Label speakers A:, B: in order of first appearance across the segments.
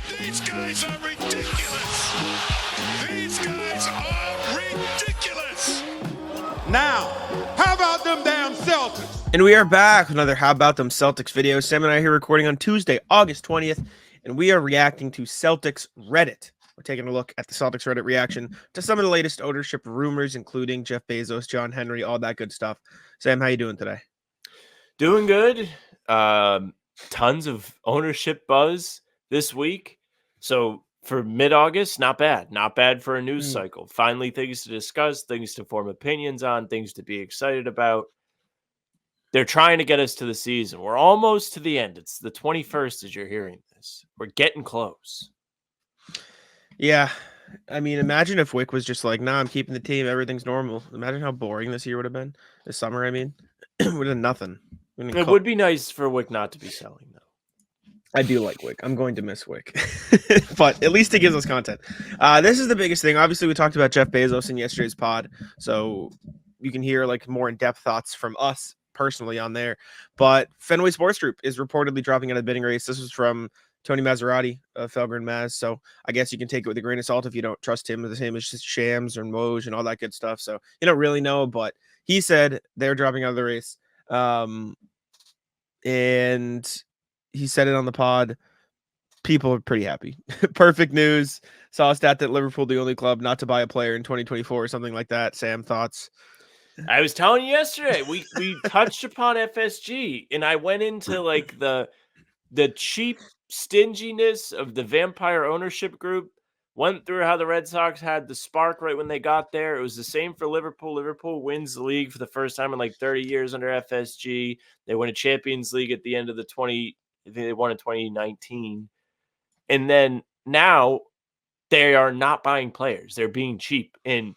A: These guys are ridiculous. These guys are ridiculous.
B: Now, how about them damn Celtics?
C: And we are back with another How About Them Celtics video. Sam and I are here recording on Tuesday, August 20th, and we are reacting to Celtics Reddit. We're taking a look at the Celtics Reddit reaction to some of the latest ownership rumors, including Jeff Bezos, John Henry, all that good stuff. Sam, how you doing today?
D: Doing good. Tons of ownership buzz this week. So for mid-August, not bad. Not bad for a news cycle. Finally, things to discuss, things to form opinions on, things to be excited about. They're trying to get us to the season. We're almost to the end. It's the 21st as you're hearing this. We're getting close.
C: Yeah. I mean, imagine if Wick was just like, nah, I'm keeping the team. Everything's normal. Imagine how boring this year would have been. This summer, I mean. Would have been nothing.
D: It would be nice for Wick not to be selling, though.
C: I do like Wick. I'm going to miss Wick. But at least it gives us content. This is the biggest thing. Obviously, we talked about Jeff Bezos in yesterday's pod. So you can hear like more in-depth thoughts from us personally on there. But Fenway Sports Group is reportedly dropping out of the bidding race. This was from Tony Maserati of Felger & Maz. So I guess you can take it with a grain of salt if you don't trust him. The same as Shams or Moj and all that good stuff. So you don't really know. But he said they're dropping out of the race. And he said it on the pod. People are pretty happy. Perfect news. Saw a stat that Liverpool, the only club not to buy a player in 2024 or something like that. Sam, thoughts?
D: I was telling you yesterday, we touched upon FSG, and I went into like the cheap stinginess of the vampire ownership group. Went through how the Red Sox had the spark right when they got there. It was the same for Liverpool. Liverpool wins the league for the first time in like 30 years under FSG. They win a Champions League at the end of I think they won in 2019. And then now they are not buying players. They're being cheap. And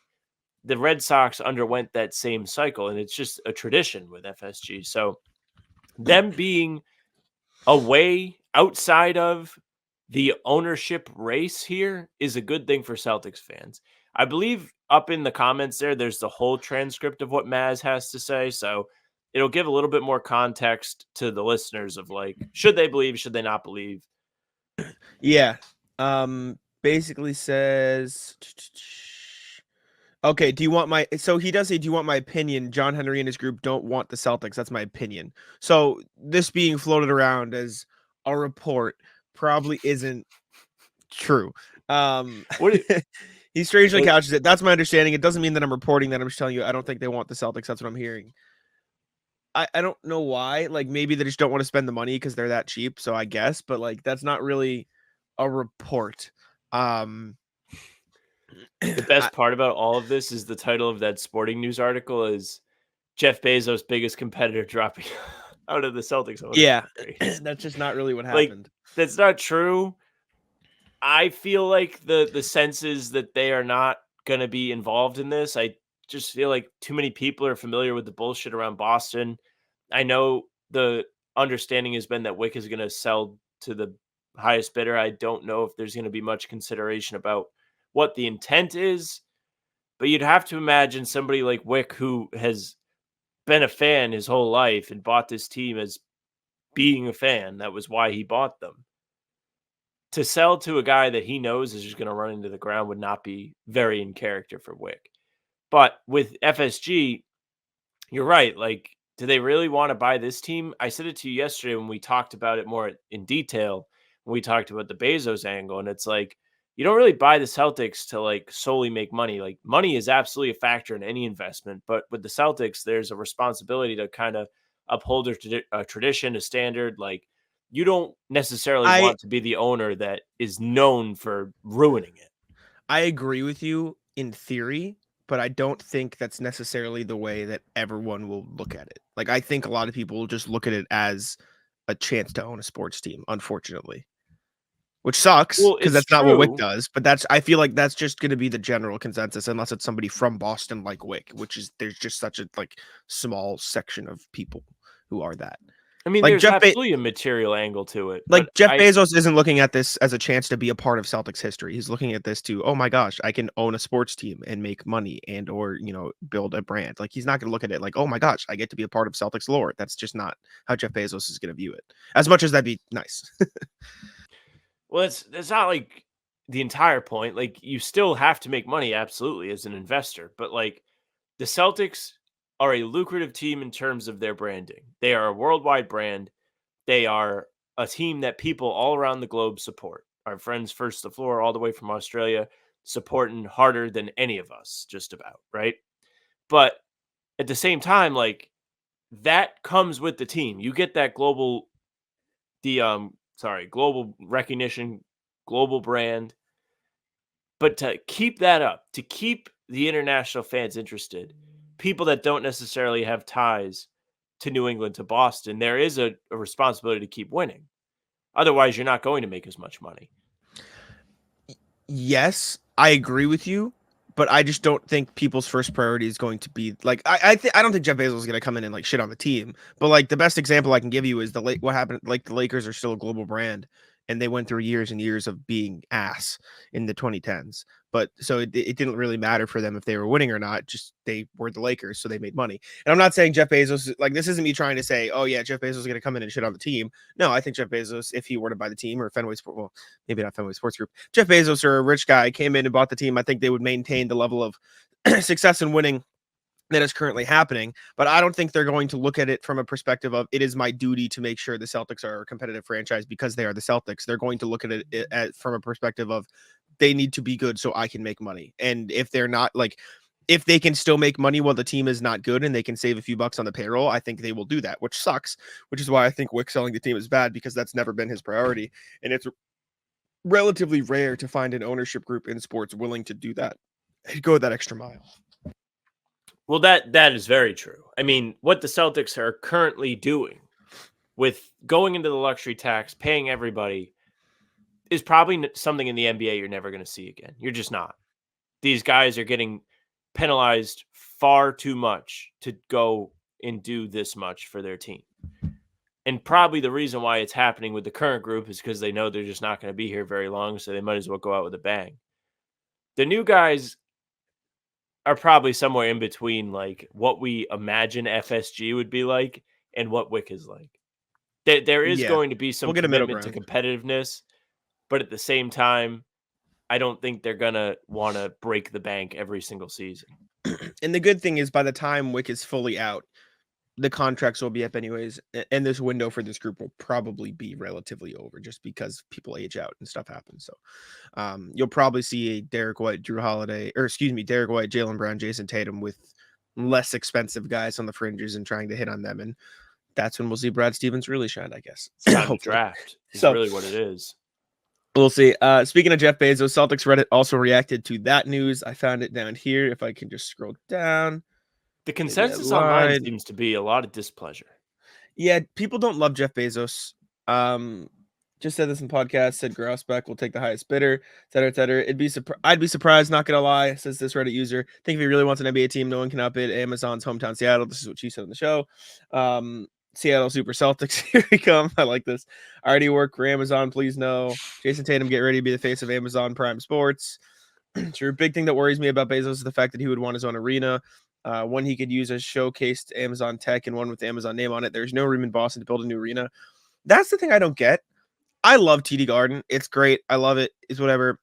D: the Red Sox underwent that same cycle. And it's just a tradition with FSG. So them being away outside of the ownership race here is a good thing for Celtics fans. I believe up in the comments there's the whole transcript of what Maz has to say. So it'll give a little bit more context to the listeners of like, should they believe, should they not believe?
C: Yeah. Basically says, okay, do you want my, so he does say, do you want my opinion? John Henry and his group don't want the Celtics. That's my opinion. So this being floated around as a report probably isn't true. He strangely couches it. That's my understanding. It doesn't mean that I'm reporting that. I'm just telling you, I don't think they want the Celtics. That's what I'm hearing. I don't know why. Like maybe they just don't want to spend the money because they're that cheap. So I guess, but like that's not really a report.
D: The best part about all of this is the title of that Sporting News article is Jeff Bezos' biggest competitor dropping out of the Celtics.
C: Yeah, that's just not really what happened.
D: That's not true. I feel like the sense is that they are not going to be involved in this. I just feel like too many people are familiar with the bullshit around Boston. I know the understanding has been that Wick is going to sell to the highest bidder. I don't know if there's going to be much consideration about what the intent is, but you'd have to imagine somebody like Wick, who has been a fan his whole life and bought this team as being a fan. That was why he bought them. To sell to a guy that he knows is just going to run into the ground would not be very in character for Wick. But with FSG, you're right. Like, do they really want to buy this team? I said it to you yesterday when we talked about it more in detail, when we talked about the Bezos angle. And it's like, you don't really buy the Celtics to like solely make money. Like money is absolutely a factor in any investment. But with the Celtics, there's a responsibility to kind of uphold a tradition, a standard. Like you don't necessarily want to be the owner that is known for ruining it.
C: I agree with you in theory, but I don't think that's necessarily the way that everyone will look at it. Like, I think a lot of people will just look at it as a chance to own a sports team, unfortunately, which sucks because that's not what Wick does. But I feel like that's just going to be the general consensus, unless it's somebody from Boston like Wick, which is there's just such a like small section of people who are that.
D: I mean, like there's absolutely a material angle to it.
C: Like Jeff Bezos isn't looking at this as a chance to be a part of Celtics history. He's looking at this to, oh my gosh, I can own a sports team and make money and or, build a brand. Like he's not going to look at it like, oh my gosh, I get to be a part of Celtics lore. That's just not how Jeff Bezos is going to view it. As much as that'd be nice.
D: Well, it's not like the entire point. Like, you still have to make money, absolutely, as an investor. But like, the Celtics are a lucrative team in terms of their branding. They are a worldwide brand. They are a team that people all around the globe support. Our friends First the Floor, all the way from Australia, supporting harder than any of us, just about, right? But at the same time, like, that comes with the team. You get that global recognition, global brand. But to keep that up, to keep the international fans interested, people that don't necessarily have ties to New England, to Boston, there is a responsibility to keep winning. Otherwise, you're not going to make as much money.
C: Yes, I agree with you, but I just don't think people's first priority is going to be like I don't think Jeff Bezos is going to come in and like shit on the team. But like the best example I can give you is what happened. Like the Lakers are still a global brand, and they went through years and years of being ass in the 2010s. But so it didn't really matter for them if they were winning or not. Just they were the Lakers, so they made money. And I'm not saying Jeff Bezos, like, this isn't me trying to say, oh yeah, Jeff Bezos is going to come in and shit on the team. No, I think Jeff Bezos, if he were to buy the team, or Fenway Sport, well, maybe not Fenway Sports Group, Jeff Bezos or a rich guy came in and bought the team, I think they would maintain the level of success and winning that is currently happening. But I don't think they're going to look at it from a perspective of, it is my duty to make sure the Celtics are a competitive franchise because they are the Celtics. They're going to look at it from a perspective of, they need to be good so I can make money. And if they're not, like, if they can still make money while the team is not good and they can save a few bucks on the payroll, I think they will do that, which sucks, which is why I think Wick selling the team is bad, because that's never been his priority. And it's relatively rare to find an ownership group in sports willing to do that, go that extra mile.
D: Well, that is very true. I mean, what the Celtics are currently doing with going into the luxury tax, paying everybody, is probably something in the NBA you're never going to see again. You're just not. These guys are getting penalized far too much to go and do this much for their team. And probably the reason why it's happening with the current group is because they know they're just not going to be here very long, so they might as well go out with a bang. The new guys are probably somewhere in between, like, what we imagine FSG would be like and what Wick is like. There is going to be some
C: We'll get a middle
D: commitment to
C: ground.
D: competitiveness, but at the same time, I don't think they're going to want to break the bank every single season.
C: And the good thing is, by the time Wick is fully out, the contracts will be up anyways, and this window for this group will probably be relatively over, just because people age out and stuff happens. So you'll probably see a Derek White, Derek White, Jaylen Brown, Jason Tatum with less expensive guys on the fringes and trying to hit on them, and that's when we'll see Brad Stevens really shine, I guess.
D: It's time to
C: Hopefully.
D: draft. It's
C: So-
D: really what it is.
C: We'll see. Speaking of Jeff Bezos, Celtics Reddit also reacted to that news. I found it down here. If I can just scroll down.
D: The consensus online seems to be a lot of displeasure.
C: Yeah, people don't love Jeff Bezos. Just said this in podcast, said Grousbeck will take the highest bidder, et cetera, et cetera. I'd be surprised, not gonna lie, says this Reddit user. I think if he really wants an NBA team, no one can outbid Amazon's hometown Seattle. This is what she said on the show. Seattle Super Celtics, here we come. I like this. I already work for Amazon, please no. Jason Tatum, get ready to be the face of Amazon Prime Sports. True. Big thing that worries me about Bezos is the fact that he would want his own arena. One he could use as showcased Amazon tech, and one with the Amazon name on it. There's no room in Boston to build a new arena. That's the thing I don't get. I love TD Garden. It's great. I love it. It's whatever.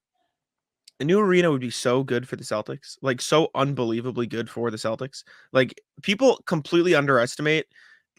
C: A new arena would be so good for the Celtics, like so unbelievably good for the Celtics. Like people completely underestimate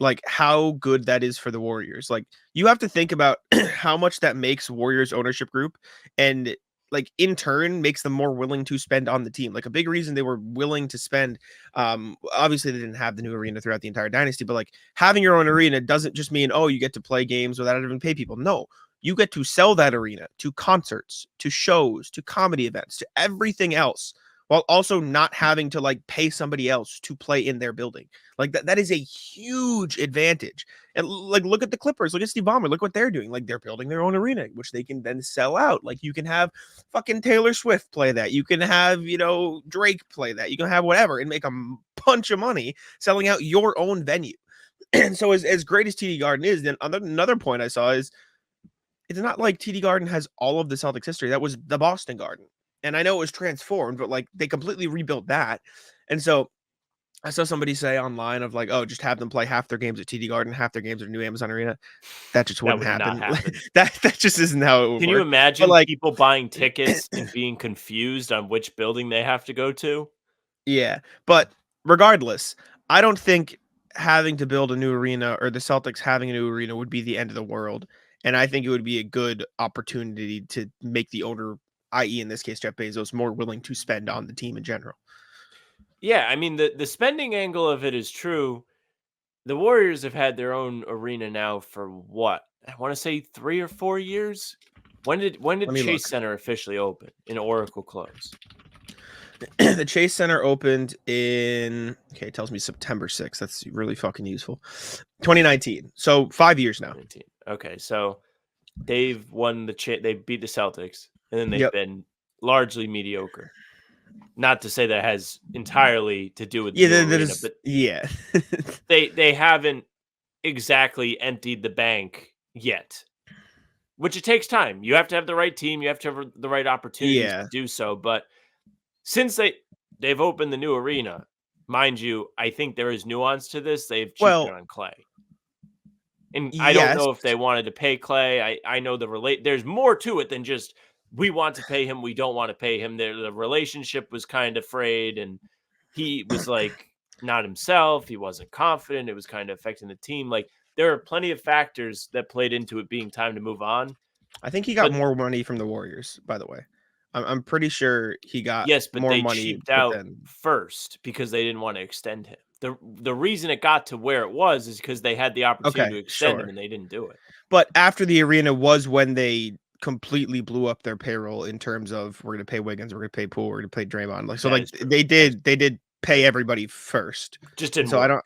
C: like how good that is for the Warriors. Like you have to think about how much that makes Warriors ownership group, and like in turn makes them more willing to spend on the team. Like a big reason they were willing to spend, obviously they didn't have the new arena throughout the entire dynasty, but like having your own arena doesn't just mean, oh, you get to play games without having to pay people. No, you get to sell that arena to concerts, to shows, to comedy events, to everything else, while also not having to like pay somebody else to play in their building. Like that is a huge advantage. And like, look at the Clippers, look at Steve Ballmer, look what they're doing. Like they're building their own arena, which they can then sell out. Like you can have fucking Taylor Swift play that. You can have, Drake play that. You can have whatever and make a bunch of money selling out your own venue. And so as great as TD Garden is, then another point I saw is, it's not like TD Garden has all of the Celtics history. That was the Boston Garden. And I know it was transformed, but like they completely rebuilt that. And so I saw somebody say online of like, oh, just have them play half their games at TD Garden, half their games at New Amazon Arena. That just
D: That
C: wouldn't
D: would not
C: happen.
D: happen.
C: That just isn't how it would
D: Can you
C: work. But
D: imagine
C: like,
D: people buying tickets and being confused on which building they have to go to?
C: yeah. But regardless, I don't think having to build a new arena or the Celtics having a new arena would be the end of the world. And I think it would be a good opportunity to make the owner, i.e., in this case, Jeff Bezos, more willing to spend on the team in general.
D: Yeah, I mean the spending angle of it is true. The Warriors have had their own arena now for what? I want to say 3 or 4 years. When did
C: Let me
D: Chase
C: look.
D: Center officially open and Oracle close?
C: The Chase Center opened in, okay, it tells me September 6th. That's really fucking useful. 2019. So 5 years now.
D: 19. Okay, so they've won they beat the Celtics and then they've
C: Yep.
D: been largely mediocre. Not to say that has entirely to do with the
C: Yeah,
D: new
C: that
D: arena,
C: is,
D: but
C: yeah.
D: they haven't exactly emptied the bank yet. Which it takes time. You have to have the right team, you have to have the right opportunities
C: Yeah.
D: to do so, but since they've opened the new arena, mind you, I think there is nuance to this. They've cheaped
C: Well,
D: on Clay. And I don't
C: yes.
D: know if they wanted to pay Clay. I know there's more to it than just we want to pay him, we don't want to pay him. The relationship was kind of frayed and he was like not himself. He wasn't confident. It was kind of affecting the team. Like there are plenty of factors that played into it being time to move on.
C: I think he got
D: But
C: more money from the Warriors, by the way. I'm pretty sure he got
D: yes, but
C: more
D: they
C: money,
D: cheaped
C: but
D: out
C: then
D: first because they didn't want to extend him. The reason it got to where it was is because they had the opportunity
C: okay,
D: to extend him
C: sure.
D: and they didn't do it.
C: But after the arena was when they completely blew up their payroll in terms of we're going to pay Wiggins, we're going to pay Poole, we're going to pay Draymond. Like so,
D: That
C: like
D: is true.
C: they did pay everybody first,
D: Just
C: and
D: didn't
C: so I
D: work.
C: don't.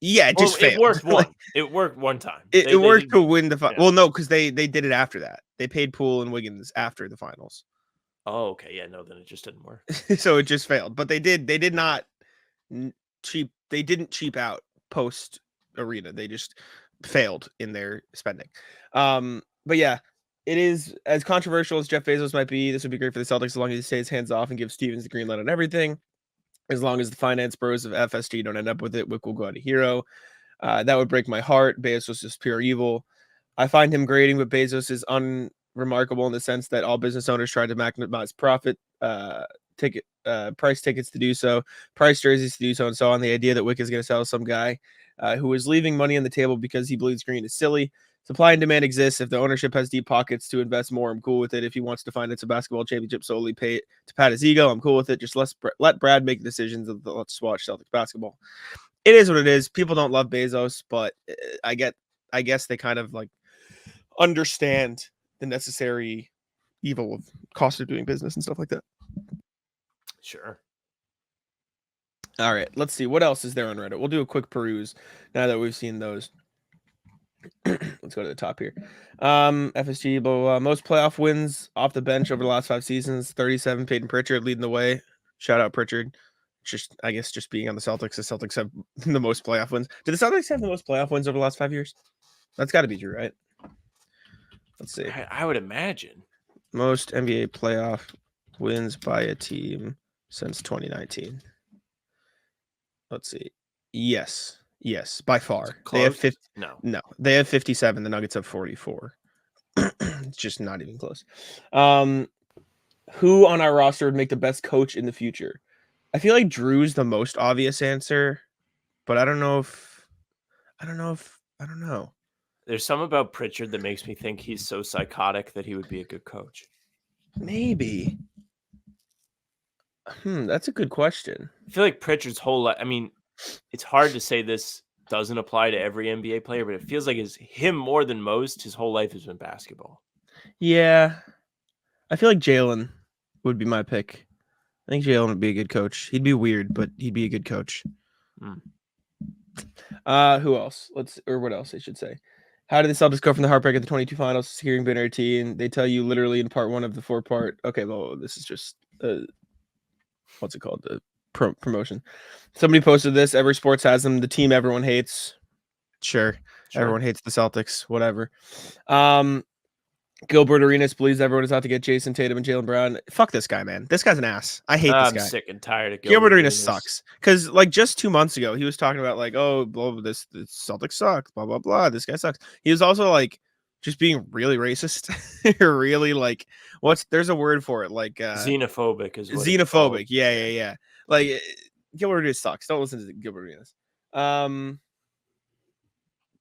C: Yeah, it
D: Well,
C: just
D: it
C: failed.
D: worked
C: Like
D: one. It worked one time.
C: it
D: They
C: worked
D: did.
C: to win the
D: Yeah.
C: well, no, because they did it after that. They paid Poole and Wiggins after the finals,
D: Oh, okay. Yeah, no, then it just didn't work.
C: so it just failed. But they did not cheap. They didn't cheap out post arena. They just failed in their spending. But yeah, it is as controversial as Jeff Bezos might be. This would be great for the Celtics as long as he stays hands off and gives Stevens the green light on everything. As long as the finance bros of FSG don't end up with it, Wick will go out a hero. That would break my heart. Bezos is pure evil. I find him grating, but Bezos is unremarkable in the sense that all business owners try to maximize profit, price tickets to do so, price jerseys to do so, and so on. The idea that Wick is going to sell some guy who is leaving money on the table because he believes green is silly. Supply and demand exists. If the ownership has deep pockets to invest more, I'm cool with it. If he wants to finance a basketball championship solely pay to pat his ego, I'm cool with it. Just let Brad make decisions. Let's watch Celtics basketball. It is what it is. People don't love Bezos, but I guess they kind of like understand the necessary evil of cost of doing business and stuff like that.
D: Sure.
C: All right, let's see what else is there on Reddit. We'll do a quick peruse now that we've seen those. Let's go to the top here. FSG, blah, blah, blah. Most playoff wins off the bench over the last 5 seasons. 37. Peyton Pritchard leading the way. Shout out Pritchard. I guess being on the Celtics have the most playoff wins. Do the Celtics have the most playoff wins over the last 5 years? That's got to be true, right? Let's see.
D: I would imagine.
C: Most NBA playoff wins by a team since 2019. Let's see. Yes, by far. They have 50. No, they have 57. The Nuggets have 44. It's just not even close. Who on our roster would make the best coach in the future? I feel like Drew's the most obvious answer, but I don't know.
D: There's some about Pritchard that makes me think he's so psychotic that he would be a good coach.
C: Maybe. That's a good question.
D: I feel like Pritchard's whole life. I mean, it's hard to say this doesn't apply to every NBA player, but it feels like him more than most. His whole life has been basketball.
C: Yeah, I feel like Jalen would be my pick. I think Jalen would be a good coach. He'd be weird, but he'd be a good coach. Who else? What else I should say? How did the Celtics go from the heartbreak of the 22 finals to securing Banner and they tell you literally in part 1 of the 4-part. Okay, well, this is just what's it called? The promotion. Somebody posted this. Every sports has them. The team everyone hates. Sure. Everyone hates the Celtics. Whatever. Gilbert Arenas believes everyone is out to get Jason Tatum and Jaylen Brown. Fuck this guy, man. This guy's an ass. I hate this
D: I'm
C: guy.
D: sick and tired of
C: Gilbert Arenas
D: Arenas.
C: sucks. Because like just 2 months ago, he was talking about like, oh, blah, blah, this Celtics sucks, blah blah blah. This guy sucks. He was also like just being really racist, really like there's a word for it, like
D: Xenophobic is what it's
C: xenophobic.
D: called.
C: Yeah. Like Gilbert Arenas sucks. Don't listen to Gilbert Arenas.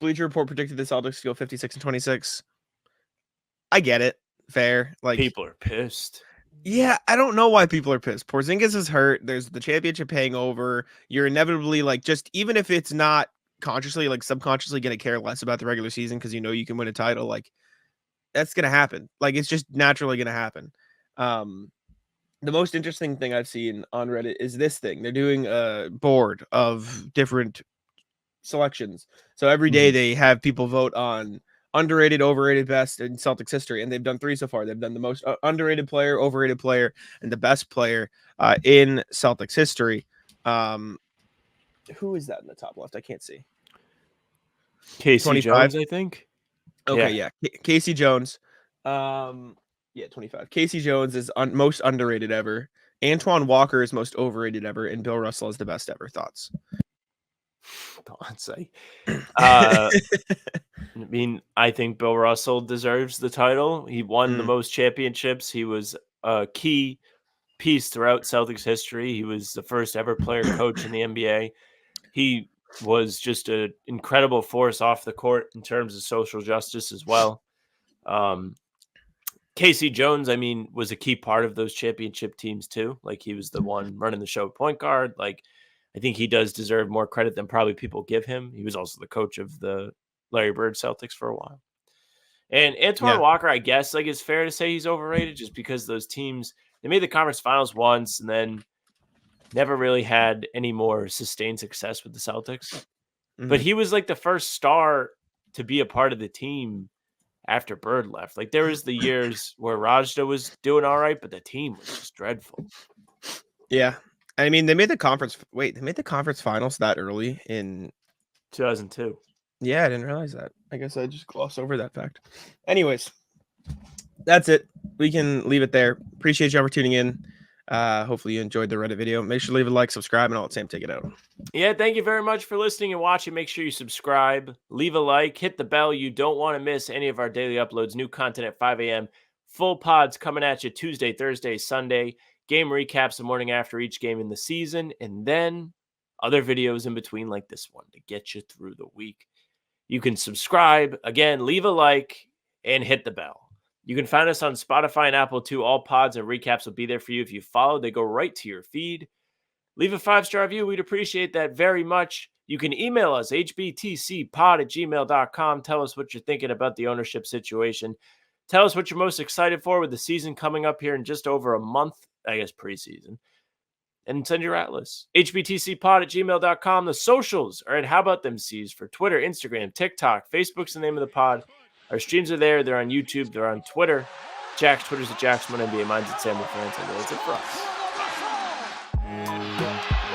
C: Bleacher Report predicted the Celtics to go 56-26. I get it. Fair. Like
D: People are pissed.
C: yeah, I don't know why people are pissed. Porzingis is hurt. There's the championship hangover. You're inevitably like just even if it's not consciously like subconsciously going to care less about the regular season because you know you can win a title. Like that's going to happen. Like it's just naturally going to happen. The most interesting thing I've seen on Reddit is this thing. They're doing a board of different selections. So every day they have people vote on underrated, overrated, best in Celtics history, and they've done 3 so far. They've done the most underrated player, overrated player, and the best player in Celtics history. Who is that in the top left? I can't see.
D: Casey
C: 25?
D: Jones, I think.
C: Okay, yeah. Casey Jones. Yeah, 25. Casey Jones is most underrated ever. Antoine Walker is most overrated ever, and Bill Russell is the best ever. Thoughts?
D: Don't say. I mean, I think Bill Russell deserves the title. He won the most championships. He was a key piece throughout Celtics history. He was the first ever player coach in the NBA. He was just an incredible force off the court in terms of social justice as well. Casey Jones, I mean, was a key part of those championship teams too. Like he was the one running the show at point guard. Like I think he does deserve more credit than probably people give him. He was also the coach of the Larry Bird Celtics for a while. And Antoine Walker, I guess, like it's fair to say he's overrated just because those teams, they made the conference finals once and then never really had any more sustained success with the Celtics.
C: Mm-hmm.
D: But he was like the first star to be a part of the team after Bird left. Like there was the years where Rajda was doing all right, but the team was just dreadful.
C: Yeah. I mean, they made the conference finals that early in
D: 2002.
C: Yeah, I didn't realize that. I guess I just glossed over that fact. Anyways, that's it. We can leave it there. Appreciate y'all for tuning in. Hopefully you enjoyed the Reddit video. Make sure to leave a like, subscribe, and I'll let Sam take it out.
D: Yeah, thank you very much for listening and watching. Make sure you subscribe, leave a like, hit the bell. You don't want to miss any of our daily uploads. New content at 5 a.m. Full pods coming at you Tuesday, Thursday, Sunday. Game recaps the morning after each game in the season. And then other videos in between like this one to get you through the week. You can subscribe, again, leave a like, and hit the bell. You can find us on Spotify and Apple too. All pods and recaps will be there for you. If you follow, they go right to your feed. Leave a 5-star review. We'd appreciate that very much. You can email us, hbtcpod@gmail.com. Tell us what you're thinking about the ownership situation. Tell us what you're most excited for with the season coming up here in just over a month, I guess preseason. And send your atlas. hbtcpod@gmail.com. The socials are at How About Them C's for Twitter, Instagram, TikTok. Facebook's the name of the pod. Our streams are there. They're on YouTube. They're on Twitter. Jack's Twitter's at Jack's1NBA. Mine's at Samuel Ferentz. That's it for us.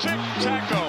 A: Tic-tac-toe.